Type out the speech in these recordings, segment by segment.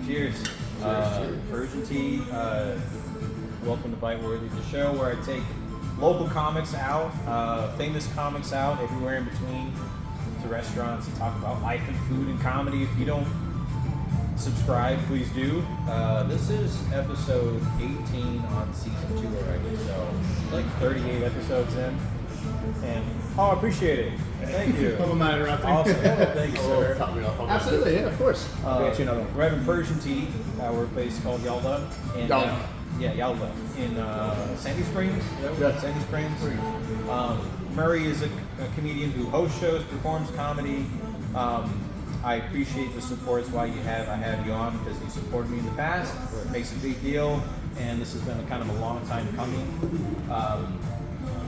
Cheers. Persian tea. Welcome to Bite Worthy, the show where I take local comics out, famous comics out, everywhere in between, to restaurants and talk about life and food and comedy. If you don't subscribe, please do. This is episode 18 on season 2 already, so like 38 episodes in. And I appreciate it. Thank you. Don't mind interrupting. Awesome. Thank you, sir. Absolutely, yeah, of course. I'll get you another one. We're having Persian tea. We're a place called Yalda. And, Yalda. Yalda in Sandy Springs. Is that what Yeah. Sandy Springs. Murray is a comedian who hosts shows, performs comedy. I appreciate the support. It's why I have you on, because you supported me in the past. It makes a big deal, and this has been kind of a long time coming.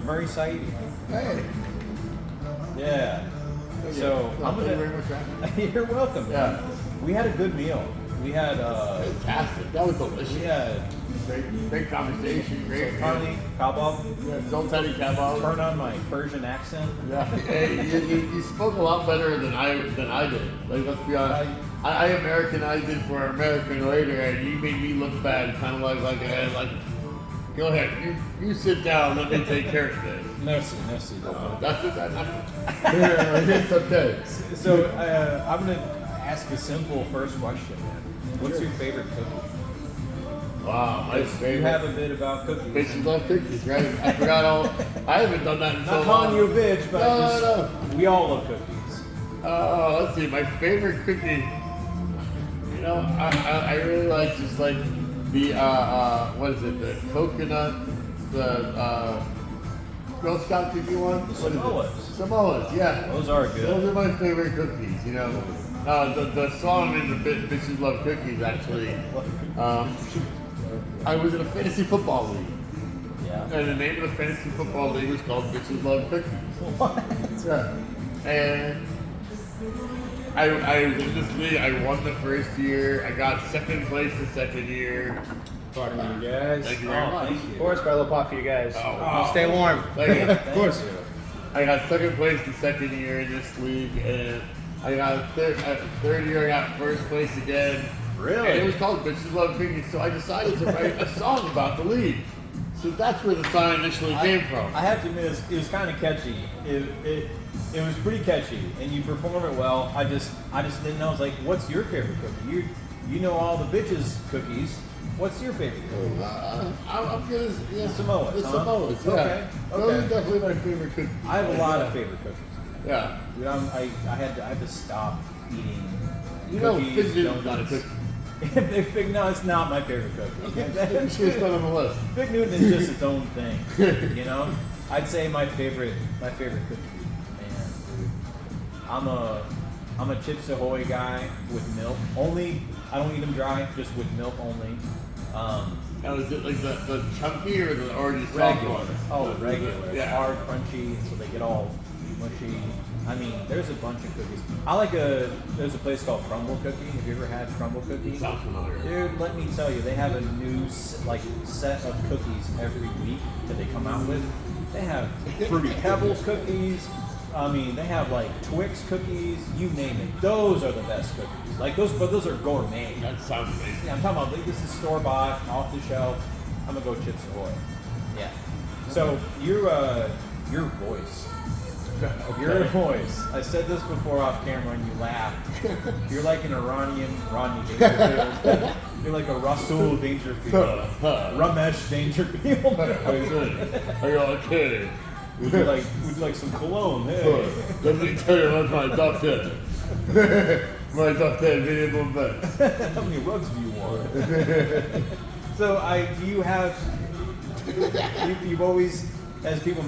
Murray Saeedi. Hey. Yeah. So I'm Thank you very gonna. much, Ryan. You're welcome. Yeah. We had a good meal. We had Fantastic. That was delicious. we had Great conversation. Great. sultani kebab. Yeah, sultani kebab. Turn on my Persian accent. Yeah. Hey, you spoke a lot better than I did. Like, let's be honest. I Americanized it for American later, and you made me look bad. Kind of like go ahead. You sit down. Let me take care of this. Merci. That's it. It's okay. So I'm gonna ask a simple first question. What's your favorite cookie? Wow, my favorite. You have a bit about cookies. Bitches love cookies, right? I forgot all. I haven't done that in so Not long. calling you a bitch, but No. we all love cookies. Let's see. My favorite cookie. You know, I really like just like the what is it? The coconut, the Girl Scout cookie one. The What is it? Samoas. Samoas, yeah. Those are good. Those are my favorite cookies. You know, the song in the Bitches Love Cookies actually. I was in a fantasy football league. Yeah. And the name of the fantasy football league was called Bitches Love Cookies. What? Yeah. And I was in this league. I won the first year. I got second place the second year. Pardon me, you guys. Thank you very much. Thank you. Of course, by a little pot for you guys. Oh. Stay warm. Thank you. Of course. I got second place the second year in this league, and I got third year. I got first place again. Really? And it was called Bitches Love Cookies. So I decided to write a song about the league. So that's where the song initially came from. I have to admit, it was kind of catchy. It was pretty catchy, and you perform it well. I just didn't know. I was like, what's your favorite cookie? You know all the bitches cookies. What's your favorite cookie? I'm gonna Samoas, The huh? Samoas. Yeah. Okay. Those are definitely my favorite cookies. I have a lot of favorite cookies. Yeah. Dude, I had to stop eating You know, cookies. Fig Newton's not a donuts. cookie. Fig, no, it's not my favorite cookie. It's just not on the list. Fig Newton is just its own thing. You know, I'd say my favorite cookie. Man, I'm a Chips Ahoy guy with milk only. I don't eat them dry, just with milk only. Now, is it like the chunky or the already soft Regular. ones? Oh, regular. Yeah. Hard, crunchy, so they get all mushy. I mean, there's a bunch of cookies. There's a place called Crumble Cookie. Have you ever had Crumble Cookie? Sounds familiar. Dude, let me tell you, they have a new set of cookies every week that they come out with. They have Fruity Pebbles cookies. I mean, they have like Twix cookies. You name it. Those are the best cookies. Like those are gourmet. That sounds amazing. Yeah, I'm talking about like, this is store bought, off the shelf. I'm gonna go Chips Ahoy. Yeah. So your voice. Your voice. I said this before off camera and you laughed. You're like an Iranian Rodney Dangerfield. You're like a Rasul Dangerfield. Ramesh Dangerfield. How you doing? Are you okay? Would you like some cologne? Hey. Let me tell you about my doctor. My doctor variable best. How many rugs do you want? So you've always, as people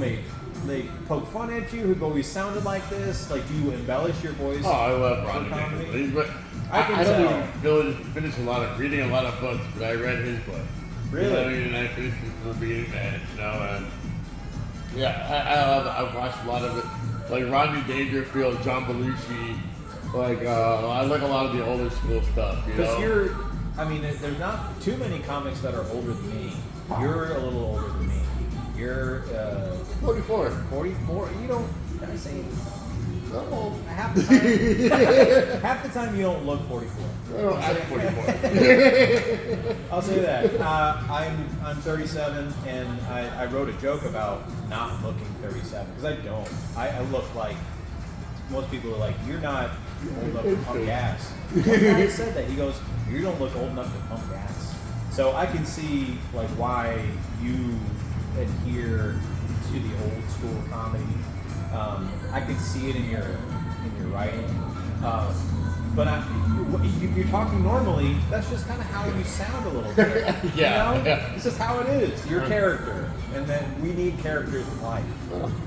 they poke fun at you, who've always sounded like this? Like, do you embellish your voice? Oh, I love for Rodney comedy? Dangerfield. But I can I don't tell. even finish reading a lot of books, but I read his book. Really? You know what I mean? And I finished it from the beginning to end, you know, and yeah, I've watched a lot of it. Like Rodney Dangerfield, John Belushi, like I like a lot of the older school stuff, you know? Because there's not too many comics that are older than me. You're a little older than me. You're 44. 44. You don't. Did I say? Oh. half the time you don't look 44. Oh, I'm 44. I'll say that. I'm 37, and I wrote a joke about not looking 37 because I don't. I look like most people are like, you're not old enough to pump gas. One guy said that. He goes, you don't look old enough to pump gas. So I can see like why you adhere to the old school comedy. I can see it in your writing. But if you're talking normally, that's just kind of how you sound a little bit. Yeah, You know? yeah. It's just how it is. Your character. And then we need characters in life.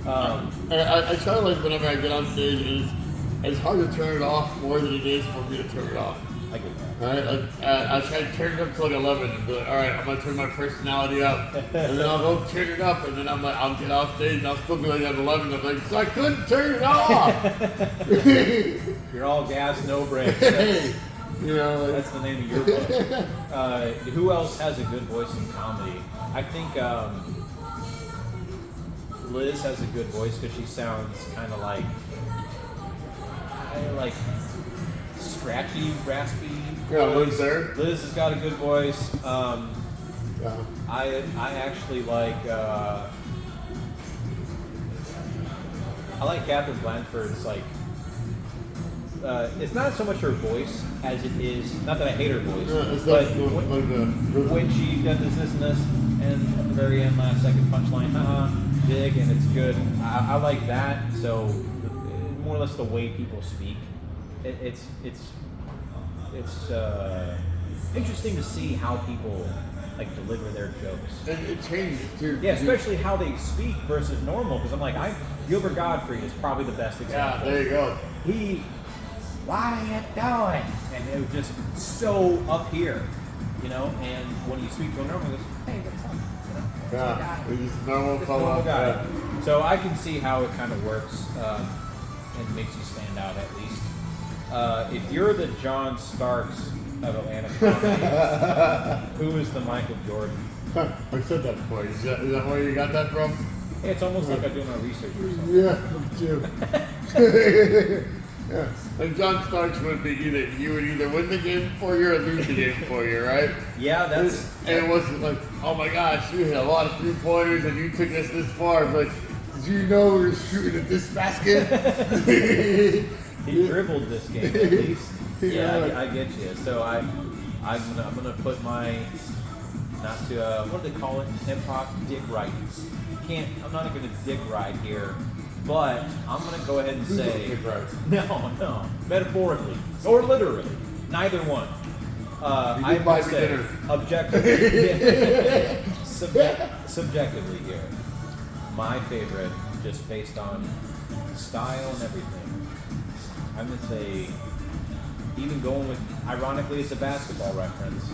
I try to like whenever I get on stage, it's hard to turn it off more than it is for me to turn it off. I get that. Alright, like I try to turn it up to like 11 and be like, alright, I'm gonna turn my personality up, and then I'll go turn it up, and then I'm like, I'll get off stage and I'll still be like at 11. I'm like, so I couldn't turn it off. You're all gas, no brakes. You know, like, That's the name of your book. Who else has a good voice in comedy? I think Liz has a good voice because she sounds kind of like scratchy, raspy. Yeah, voice. Liz there. Liz has got a good voice. yeah. I actually like I like Catherine Blanford's like. It's not so much her voice as it is. Not that I hate her voice, It's but like when she does this and this, and at the very end, last second punchline, big, and it's good. I like that. So more or less the way people speak, it's interesting to see how people like deliver their jokes. it changes too. Yeah, especially how they speak versus normal. Because I'm like, Gilbert Gottfried is probably the best Yeah, example. there you go. What are you doing? And it was just so up here, you know. And when you speak to a normal, he goes, hey, what's up? You know, Yeah, he's just a normal just a fellow. normal guy. Yeah. So I can see how it kind of works and makes you stand out at least. If you're the John Starks of Atlanta comedy, who is the Michael Jordan? I said that before. Is that where you got that from? Hey, it's almost like I'm doing my research or something. Yeah, me too. Yeah. And John Starks would be you would either win the game for you or lose the game for you, right? Yeah, that's. And it wasn't like, oh my gosh, you hit a lot of 3-pointers and you took us this far. It's like, did you know we were shooting at this basket? He dribbled this game at least. Yeah. Yeah, I get you. So I'm gonna put my not to what do they call it? Hip hop dick ride. I'm not gonna dick ride here, but I'm gonna go ahead and say Dick ride? no, metaphorically or literally, neither one. I buy would me say dinner. objectively, subjectively here, my favorite, just based on style and everything. I'm gonna say, even going with, ironically, it's a basketball reference.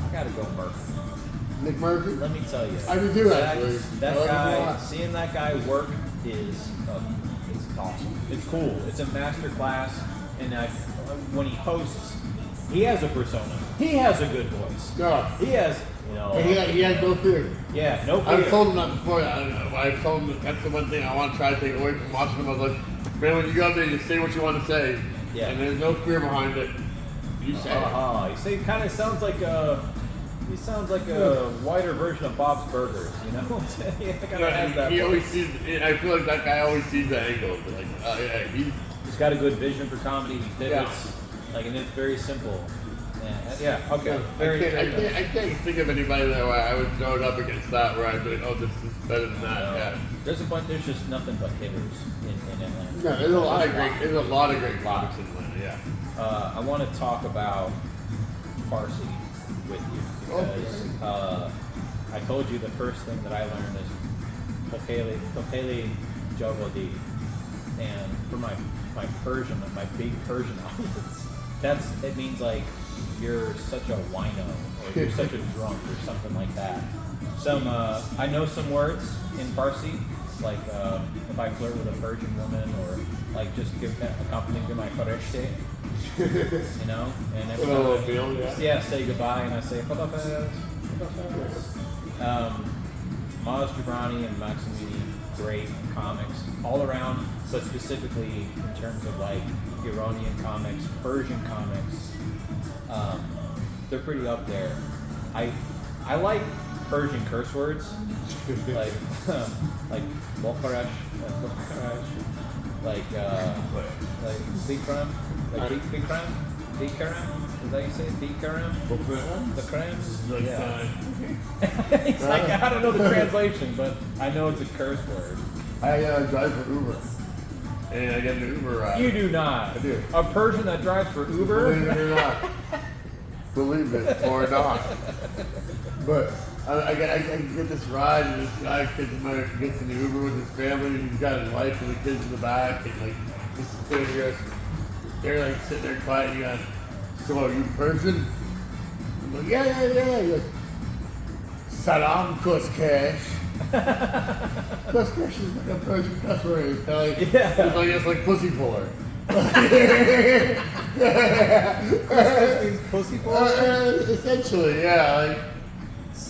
I gotta go Murphy. Nick Murphy? Let me tell you, I do too, actually. That I like him a guy, lot. seeing that guy work is, it's awesome. It's cool. It's a master class, and when he hosts, he has a persona. He has a good voice. Yeah. He has, you know. But he had no fear. Yeah, no fear. I've told him that before. I've told him that that's the one thing I want to try to take away from watching him. I was like, man, when you go out there, you say what you want to say. Yeah. And there's no fear behind it. You say it. You say it kind of sounds like he sounds like a whiter version of Bob's Burgers, you know? He kind of has that. He voice. always sees. I feel like that guy always sees the angle. Like, yeah, He's got a good vision for comedy. He pivots, like, and it's very simple. Yeah. Okay. I can't think of anybody that I would throw it up against that where I'd be like, oh, this is better than that. Yeah. There's just nothing but hitters in Atlanta. No, there's a lot of great comics in Atlanta. Yeah. I want to talk about Farsi with you because I told you the first thing that I learned is Kokeli Jogodi, and for my Persian, my big Persian audience, it means like you're such a wino or you're such a drunk or something like that. I know some words in Farsi, like if I flirt with a Persian woman or like just give a compliment to my fareshte, you know, and every time say goodbye and I say Khudafez. Maz Jobrani and Maximini, great comics all around. but specifically in terms of like Iranian comics, Persian comics, they're pretty up there. I like Persian curse words, like like Bokarash, like Bikram, like Bikram. Bikaram? Is that how you say it? Bikaram? Bikaram? Yeah. It's like, I don't know the translation, but I know it's a curse word. I drive for Uber. And I get an Uber ride. You do not. I do. A Persian that drives for Uber? Believe it or not. Believe it or not. But I get this ride, and this guy gets in the Uber with his family, and he's got his wife and the kids in the back, and like, this is they're like sitting there quiet, and he goes, "So are you Persian?" I'm like, yeah. He goes, "Salam Kuskash." Kuskash is like a Persian cuss word. It's like pussy puller. Means pussy puller? Essentially, yeah. Like,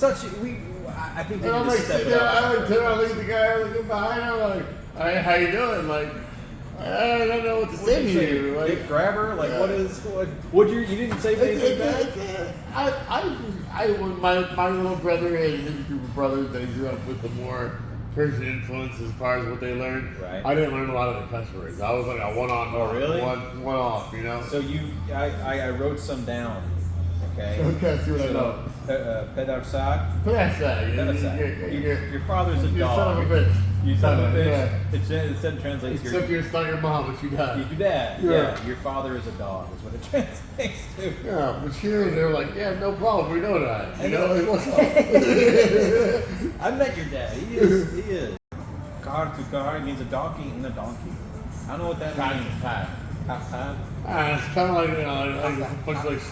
I think we and I'm need like to step sitting it there, up. I look at the guy looking behind him, like, "Hey, how you doing?" Like, I don't know what to say to you. Like, Dick grabber? Like, yeah. what you didn't say anything back? When my little brother and his group of brothers, they grew up with the more Persian influence as far as what they learned. Right. I didn't learn a lot of the cuss words. I was like a one-on, Oh, really? one off, you know. So I wrote some down. Okay. Okay, see what I know. Pedarsak. Your father's a You dog. son of a bitch. You son of a bitch. Yeah. It translates Except it's not your mom, but you got. your dad. Yeah. Yeah. Your father is a dog. Is what it translates to. Yeah, but here they're like, yeah, no problem, we know that. You know, like, what's up? I met your dad. He is. Car to car means a donkey and a donkey. I don't know what that means. It's kind of like, like a bunch of like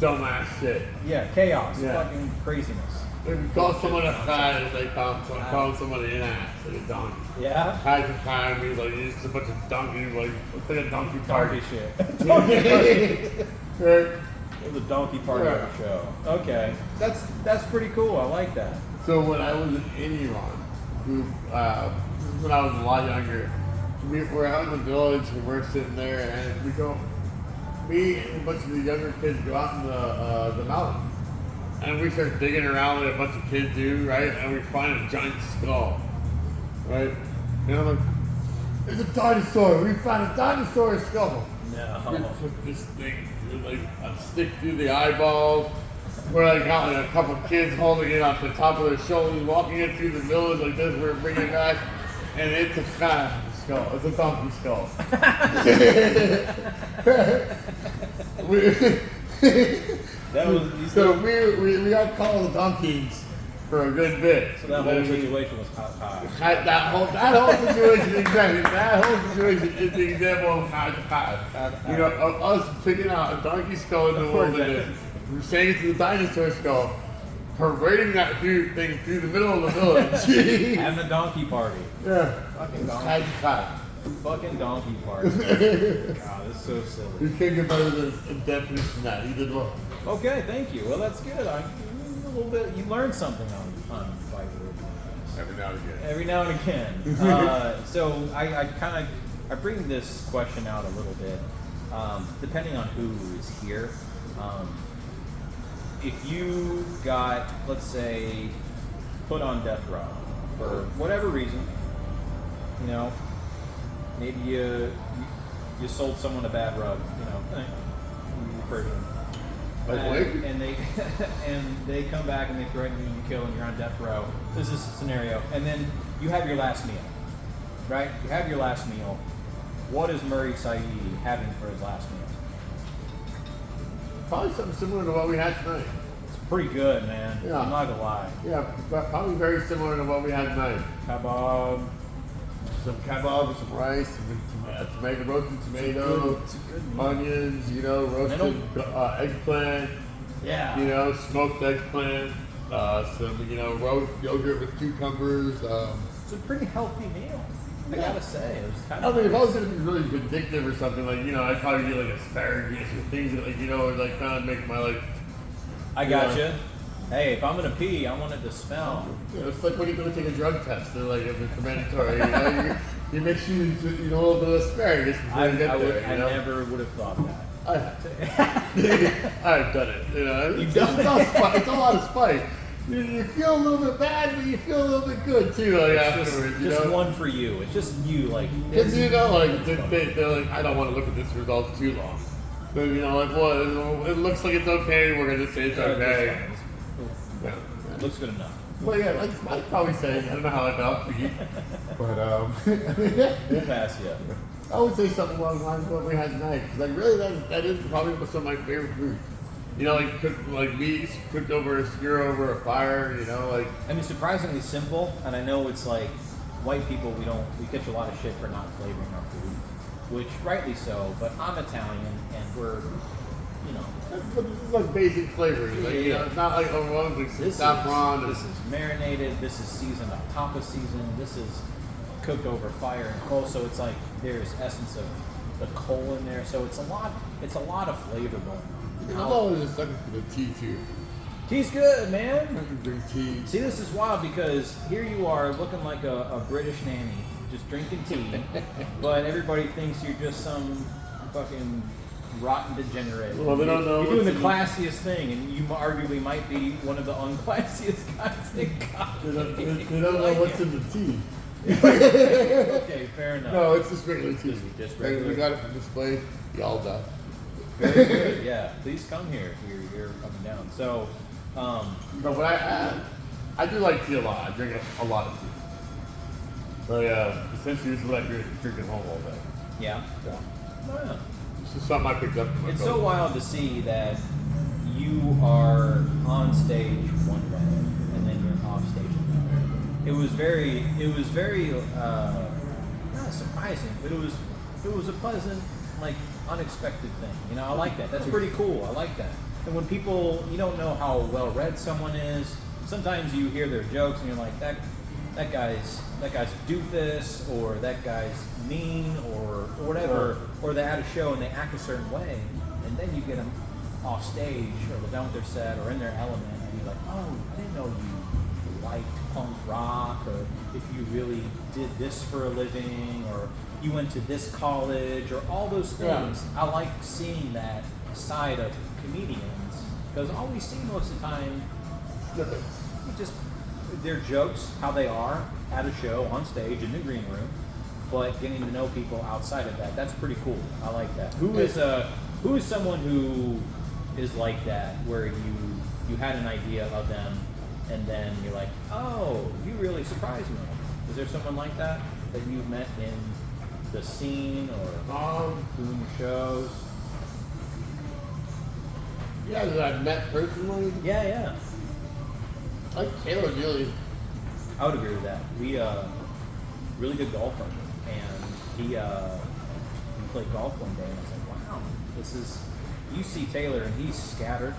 dumbass shit. Yeah, chaos. Yeah. Fucking craziness. If you call someone a fat, it's like calling somebody an ass, like a donkey. Yeah? Fat to time means like it's just a bunch of donkeys, like it's like a donkey Donkey party. shit. Right? It was a donkey party Yeah. of a show. Okay. That's pretty cool. I like that. So when I was in Iran, when I was a lot younger, we're out in the village and we're sitting there and me and a bunch of the younger kids go out in the mountains. And we start digging around like a bunch of kids do, right? And we find a giant skull, right? And I'm like, "There's a dinosaur! We found a dinosaur skull!" No. We took this thing through, like, a stick through the eyeballs. We're like got like a couple kids holding it off the top of their shoulders, walking it through the village like this. We're bringing it back, and it's a skull. It's a donkey skull. That was So we got called the donkeys for a good bit. so that whole situation was hot. That whole situation exactly. That whole situation is the example of how to hot. You know, of us picking out a donkey skull in the wilderness, saying it to the dinosaur skull, parading that through the middle of the village. And the donkey party. Yeah. Fucking donkey. Hot. Fucking donkey party. God, this is so silly. You can't get better than a definition than that. You did well. Okay, thank you. Well, that's good. A little bit. You learned something on Fight Word. Every now and again. Every now and again. So I bring this question out a little bit, depending on who is here. If you got, let's say, put on death row for whatever reason, you know, maybe you sold someone a bad rug, you know, Persian. And they come back and they threaten you, you kill, and you're on death row. This is a scenario, and then you have your last meal, right? You have your last meal. What is Murray Saeedi having for his last meal? Probably something similar to what we had tonight. It's pretty good, man. Yeah. I'm not gonna lie. Yeah, but probably very similar to what we had tonight. Kebab. Some kebab with some rice, some roasted tomato, It's a good meal. onions, you know, roasted eggplant, Yeah. you know, smoked eggplant, some, you know, roast yogurt with cucumbers. It's a pretty healthy meal. I gotta say, it was kind I of. mean, if I was gonna be really vindictive or something, like, you know, I'd probably get like asparagus or things that, like, you know, would like kind of make my life. I gotcha. Hey, if I'm gonna pee, I want it to smell. You know, it's like when you go to take a drug test. They're like, if it's mandatory, you know, he makes you eat a little bit of asparagus before I you get there. I never would have thought that. I have. I've done it. It's, done it's, all spice. It's a lot of spice. You feel a little bit bad, but you feel a little bit good too. Like afterwards, just one for you. It's just you, like. Because they're like, I don't want to look at this result too long. But like, well, it looks like it's okay. We're gonna say it's okay. Yeah. Looks good enough. Well, yeah, like I'd probably say I don't know how I felt, but We'll pass you. I would say something along the lines of what we had tonight. 'Cause like really, that is probably some of my favorite foods. Like cooked like meats cooked over a skewer over a fire. Like. I mean, surprisingly simple, and I know it's like white people. We catch a lot of shit for not flavoring our food, which rightly so. But I'm Italian, and we're. But this is like basic flavors. Like, it's not like overwhelming. This saffron. This is marinated. This is seasoned on top of seasoned. This is cooked over fire and coal. So it's like there's essence of the coal in there. So it's a lot. It's a lot of flavor going on. I'm always a sucker for the tea too. Tea's good, man. I can drink tea. See, this is wild because here you are looking like a British nanny, just drinking tea, but everybody thinks you're just some fucking rotten degenerate. Well, they don't know. You're doing the classiest thing, and you arguably might be one of the unclassiest guys in college. They don't know what's in the tea. Okay, fair enough. No, it's just regular tea. Just regular. We got it from this place, Yalda. Very good. Yeah, please come here. You're coming down. So, But what I do like tea a lot. I drink a lot of tea. So yeah, essentially this is what I drink at home all day. yeah. Yeah. Wow. This is something I picked up from my It's coach. so wild to see that you are on stage one way and then you're off stage another. It was very not surprising, but it was a pleasant, like unexpected thing. I like that. That's pretty cool. I like that. And when people, you don't know how well read someone is. Sometimes you hear their jokes and you're like, that guy's a doofus, or that guy's mean, or whatever, or they had a show and they act a certain way, and then you get them off stage or they're done with their set or in their element, and you're like, oh, I didn't know you liked punk rock, or if you really did this for a living, or you went to this college, or all those things. Yeah. I like seeing that side of comedians, because all we see most of the time, just their jokes, how they are at a show, on stage, in the green room, but getting to know people outside of that, that's pretty cool. I like that. Who is someone who is like that, where you had an idea of them, and then you're like, oh, you really surprised me? Is there someone like that you've met in the scene or doing shows? Yeah, that I've met personally. Yeah. Like Taylor Neely. I would agree with that. We really good golfer, and he played golf one day, and I was like, wow, this is. You see Taylor, and he's scattered,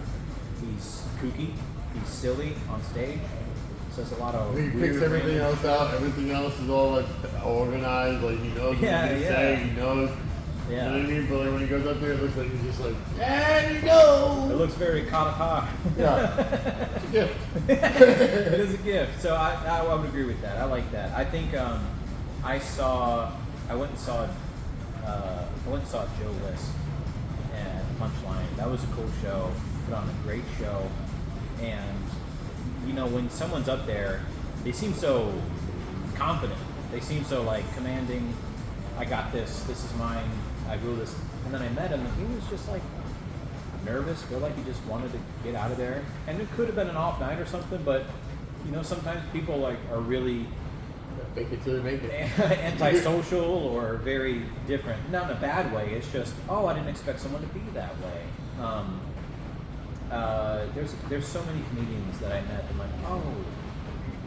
he's kooky, he's silly on stage. Says a lot of. He picks everything else out. Everything else is all like organized. Like he knows what he's saying. He knows. Yeah. You know what I mean? But like when he goes up there, it looks like he's just like, and you know. It looks very Kataka. Yeah. It's a gift. It is a gift. So I would agree with that. I like that. I think I went and saw Joe List at Punchline. That was a cool show. Put on a great show. And when someone's up there, they seem so confident. They seem so like commanding. I got this. This is mine. I rule this. And then I met him, and he was just like nervous. Feel like he just wanted to get out of there. And it could have been an off night or something. But sometimes people like are really Make it till they make it. antisocial or very different. Not in a bad way. It's just, oh, I didn't expect someone to be that way. There's so many comedians that I met. I'm like, oh,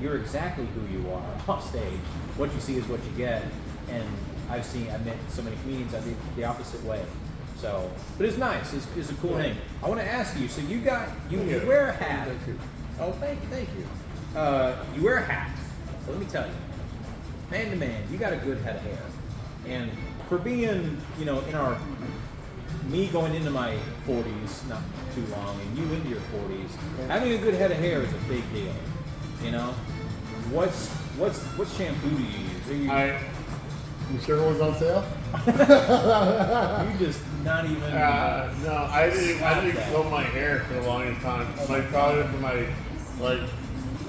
you're exactly who you are off stage. What you see is what you get. And I've met so many comedians I did the opposite way. So, but it's nice. It's a cool thing. I want to ask you. So you wear a hat. Oh, thank you. You wear a hat. So let me tell you, man to man, you got a good head of hair. And for being, me going into my 40s, not too long, and you into your 40s, having a good head of hair is a big deal. What shampoo do you use? You sure it was on sale? You just not even. No, I didn't comb my hair for the longest time. Like probably from my like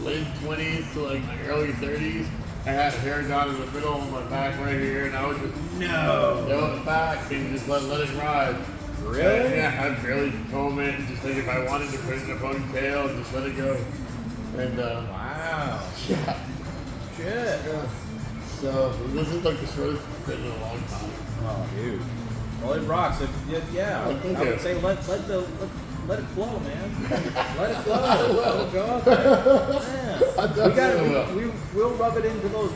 late 20s to like my early 30s. I had hair down in the middle of my back right here, and I would just go in the back and just let it ride. Really? Yeah, I'd barely comb it, and just like if I wanted to put it in a ponytail, just let it go. And wow. yeah. Shit. Yeah. So this is like the shortest it's been in a long time. Oh, dude. Well, it rocks. Yeah, I would say let it flow, man. Let it flow. Let it go up there. Yeah. We'll rub it into those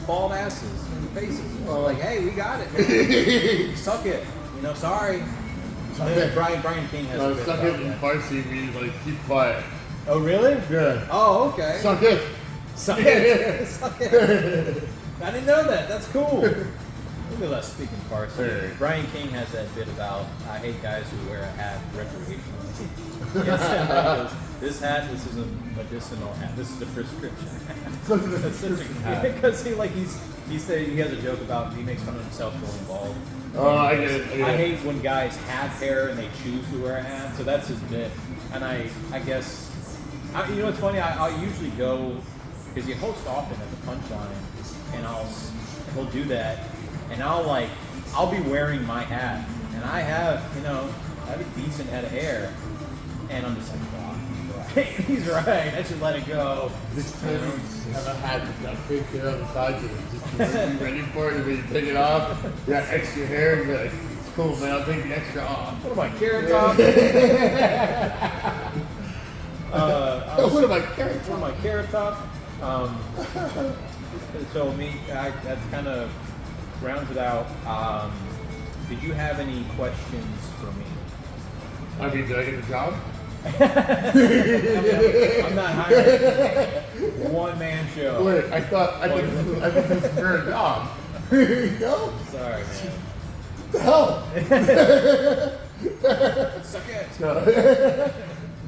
bald asses and faces. Like, hey, we got it, man. Suck it. Sorry. Brian King has a bit suck about it in that. Farsi means like keep quiet. Oh, really? Yeah. Oh, okay. Suck it. Suck it. Suck it. I didn't know that. That's cool. Look at us speaking Farsi. Hey. Brian King has that bit about I hate guys who wear a hat recreationally. Yes, this hat, this is a medicinal hat. This is a prescription hat. Because he said he has a joke about he makes fun of himself going bald. Oh, I get it. I hate when guys have hair and they choose to wear a hat. So that's his bit. And I guess you know what's funny? I'll usually go because he hosts often at the Punchline, and he'll do that, and I'll be wearing my hat, and I have a decent head of hair, and I'm just like, oh, he's right. I should let it go. This time you have a hat that's got fake hair on the sides of it. Just be ready for it, and when you take it off, you got extra hair, and you're like, it's cool, man, I'll take the extra off. What am I, Carrot Top? What am I, Carrot What am I, Carrot Top? So that's kind of rounds it out. Did you have any questions for me? I mean, did I get the job? I'm not hiring. One man show. Wait, I thought this was for a job. No? Sorry, man. What the hell? Suck it.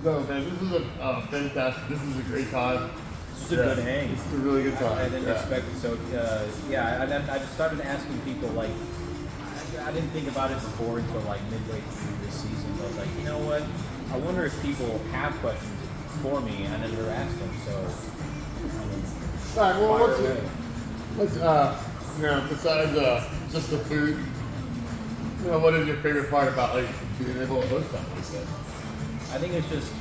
No, man, this is a fantastic. This is a great time. This is a good hang. This is a really good time. I didn't expect it. So, I just started asking people, like, I didn't think about it before until, like, midway through this season. But I was like, you know what? I wonder if people have questions for me. I never asked them, so. All right, well, besides just the food, what is your favorite part about, like, being able to host something like this? I think it's just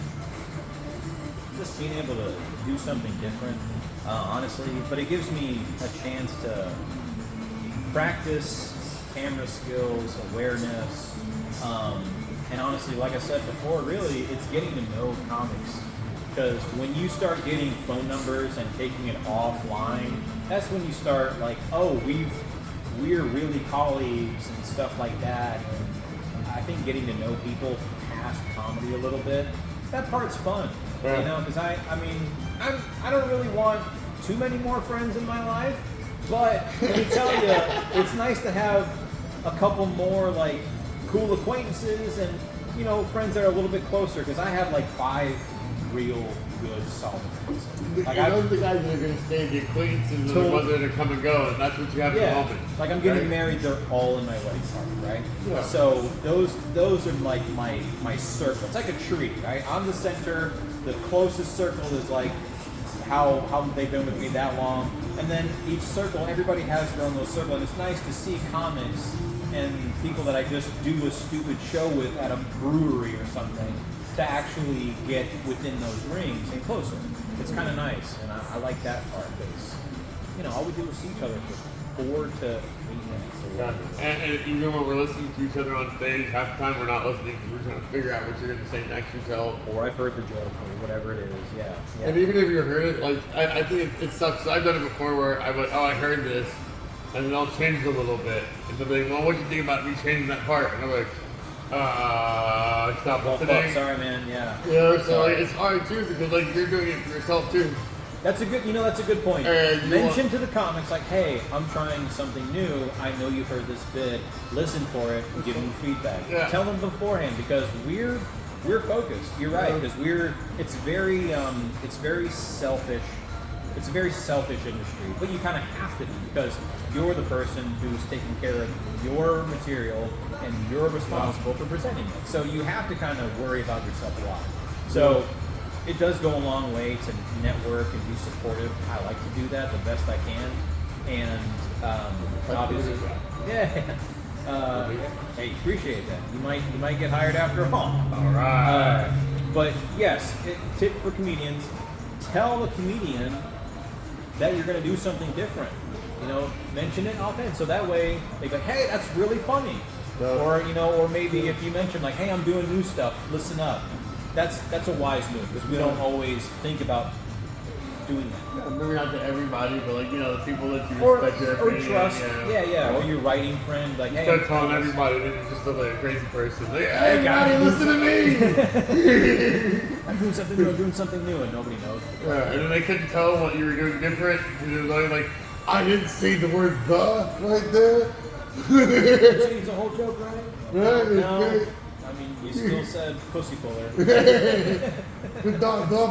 being able to do something different, honestly. But it gives me a chance to practice camera skills, awareness, and honestly, like I said before, really, it's getting to know comics. Because when you start getting phone numbers and taking it offline, that's when you start like, oh, we're really colleagues and stuff like that. And I think getting to know people past comedy a little bit, that part's fun. Yeah. Because I don't really want too many more friends in my life, but let me tell you, it's nice to have a couple more like cool acquaintances and friends that are a little bit closer. Because I have like 5 real good solid friends. Like those are the guys that are going to stay, the acquaintances, and the ones that are going to come and go, and that's what you have at the moment. Like I'm getting married, they're all in my wedding party, right? Yeah. So those are like my circle. It's like a tree, right? I'm the center. The closest circle is like how they've been with me that long, and then each circle, everybody has their own little circle, and it's nice to see comics and people that I just do a stupid show with at a brewery or something to actually get within those rings and closer. It's kind of nice, and I like that part because all we do is see each other for 4 to 8 minutes. Yeah. And even when we're listening to each other on stage, half the time we're not listening because we're trying to figure out what you're going to say next yourself. Or I've heard the joke, or whatever it is. Yeah. And even if you heard it, like I think it sucks. I've done it before where I'm like, oh, I heard this, and then I'll change it a little bit, and they'll be like, well, what do you think about me changing that part? And I'm like, stop listening. Sorry, man. Yeah. So like, it's hard too because like you're doing it for yourself too. That's a good point. Mention to the comics like, hey, I'm trying something new. I know you've heard this bit. Listen for it and give them feedback. Yeah. Tell them beforehand because we're focused. You're right because it's very selfish it's a very selfish industry, but you kind of have to be because you're the person who's taking care of your material and you're responsible for presenting it. So you have to kind of worry about yourself a lot. So it does go a long way to network and be supportive. I like to do that the best I can, and obviously, hey, appreciate that. You might get hired after all. All right. But yes, tip for comedians: tell the comedian that you're going to do something different. Mention it often, so that way they go, "Hey, that's really funny." Or or maybe if you mention like, "Hey, I'm doing new stuff. Listen up." That's a wise move because we don't always think about doing that. Maybe not to everybody, but the people that you Or respect their opinion. trust. Yeah. Or your writing friend, like, hey, Start telling everybody that you just look like a crazy person. Like, Hey, hey, guys, everybody, listen to me. I'm doing something new, and nobody knows. Yeah, and then they couldn't tell what you were doing different. And it was like, I didn't say the word "the" right there. It's a whole joke, right? Right? No. I mean, you still said pussy puller. The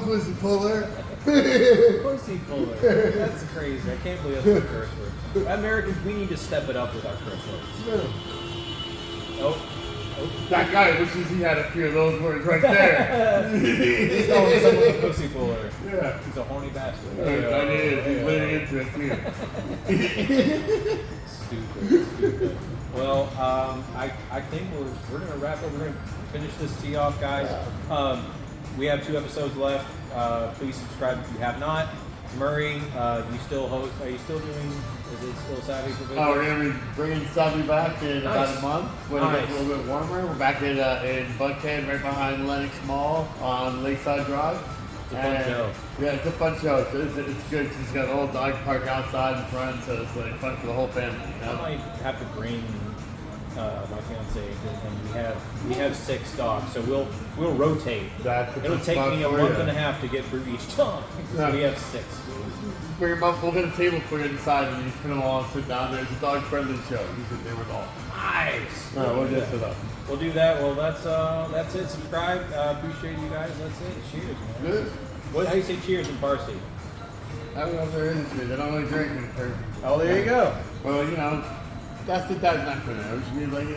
pussy puller. Pussy puller. That's crazy. I can't believe that's a curse word. Americans, we need to step it up with our curse words. Oh. That guy wishes he had a few of those words right there. He's calling someone a pussy puller. Yeah. He's a horny bastard. I did. He's really into it too. Stupid. Well, I think we're gonna wrap up. We're gonna finish this tee off, guys. We have 2 episodes left. Please subscribe if you have not. Murray, you still host? Are you still doing? Is it still Savvy for Business? Oh, we're gonna be bringing Savvy back in about a month when it gets a little bit warmer. We're back in Buckhead, right behind Lenox Mall on Lakeside Drive. It's a fun show. Yeah, it's a fun show. It's good. It's got a little dog park outside in front, so it's like fun for the whole family. I might have to bring my fiance, and we have 6 dogs, so we'll rotate. It'll take me a month and a half to get through each dog. Yeah. We have 6. Bring them up. We'll get a table for you inside, and you just put them all and sit down there. It's a dog-friendly show. You sit there with all. Nice. All right, we'll just sit up. We'll do that. Well, that's it. Subscribe. Appreciate you guys. That's it. Cheers, man. Good. How do you say cheers in Farsi? I don't know if they're into it. They don't really drink in person. Oh, there you go. Well, that's not for them. It means like,